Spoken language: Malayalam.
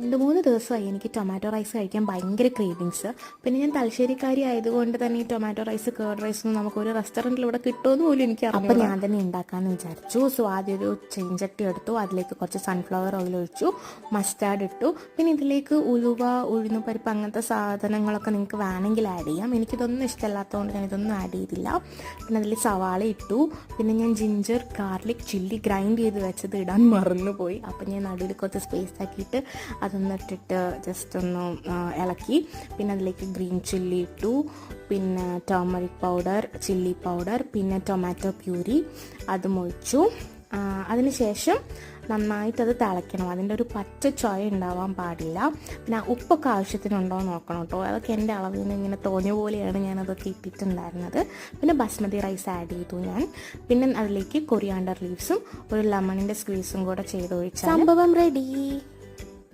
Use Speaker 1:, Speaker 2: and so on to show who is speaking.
Speaker 1: 2-3 ദിവസമായി എനിക്ക് ടൊമാറ്റോ റൈസ് കഴിക്കാൻ ഭയങ്കര ക്രേവിങ്സ്. പിന്നെ ഞാൻ തലശ്ശേരിക്കാരി ആയതുകൊണ്ട് തന്നെ ഈ ടൊമാറ്റോ റൈസ് കേർഡ് റൈസ് ഒന്നും നമുക്കൊരു റെസ്റ്റോറൻറ്റിൽ ഇവിടെ കിട്ടുമെന്ന് പോലും എനിക്ക് അറിയാം. അപ്പോൾ ഞാൻ തന്നെ ഉണ്ടാക്കാമെന്ന് വിചാരിച്ചു. സോ ആദ്യം ഒരു ചീഞ്ചട്ടി എടുത്തു, അതിലേക്ക് കുറച്ച് സൺഫ്ലവർ ഓയിൽ ഒഴിച്ചു, മസ്റ്റാർഡ് ഇട്ടു. പിന്നെ ഇതിലേക്ക് ഉലുവ, ഉഴുന്നുപരിപ്പ് അങ്ങനത്തെ സാധനങ്ങളൊക്കെ നിങ്ങൾക്ക് വേണമെങ്കിൽ ആഡ് ചെയ്യാം. എനിക്കിതൊന്നും ഇഷ്ടമല്ലാത്തതുകൊണ്ട് ഞാൻ ഇതൊന്നും ആഡ് ചെയ്തില്ല. പിന്നെ അതിൽ സവാള ഇട്ടു. പിന്നെ ഞാൻ ജിഞ്ചർ, ഗാർലിക്, ചില്ലി ഗ്രൈൻഡ് ചെയ്ത് വെച്ചത് ഇടാൻ മറന്നുപോയി. അപ്പം ഞാൻ നടുവിൽ കുറച്ച് സ്പേസ് ആക്കിയിട്ട് അതൊന്ന് ഇട്ടിട്ട് ജസ്റ്റ് ഒന്ന് ഇളക്കി. പിന്നെ അതിലേക്ക് ഗ്രീൻ ചില്ലി ഇട്ടു, പിന്നെ ടർമറിക് പൗഡർ, ചില്ലി പൗഡർ, പിന്നെ ടൊമാറ്റോ പ്യൂരി അതും ഒഴിച്ചു. അതിനുശേഷം നന്നായിട്ടത് തിളയ്ക്കണം. അതിൻ്റെ ഒരു പച്ച ചൊയ ഉണ്ടാവാൻ പാടില്ല. പിന്നെ ഉപ്പൊക്കെ ആവശ്യത്തിനുണ്ടോ എന്ന് നോക്കണം കേട്ടോ. അതൊക്കെ എൻ്റെ അളവിന് ഇങ്ങനെ തോന്നിയ പോലെയാണ് ഞാനതൊക്കെ ഇട്ടിട്ടുണ്ടായിരുന്നത്. പിന്നെ ബസ്മതി റൈസ് ആഡ് ചെയ്തു ഞാൻ. പിന്നെ അതിലേക്ക് കൊറിയാണ്ടർ ലീവ്സും ഒരു ലെമണിൻ്റെ സ്ക്വീസും കൂടെ ചെയ്തൊഴിച്ചാൽ സംഭവം റെഡി.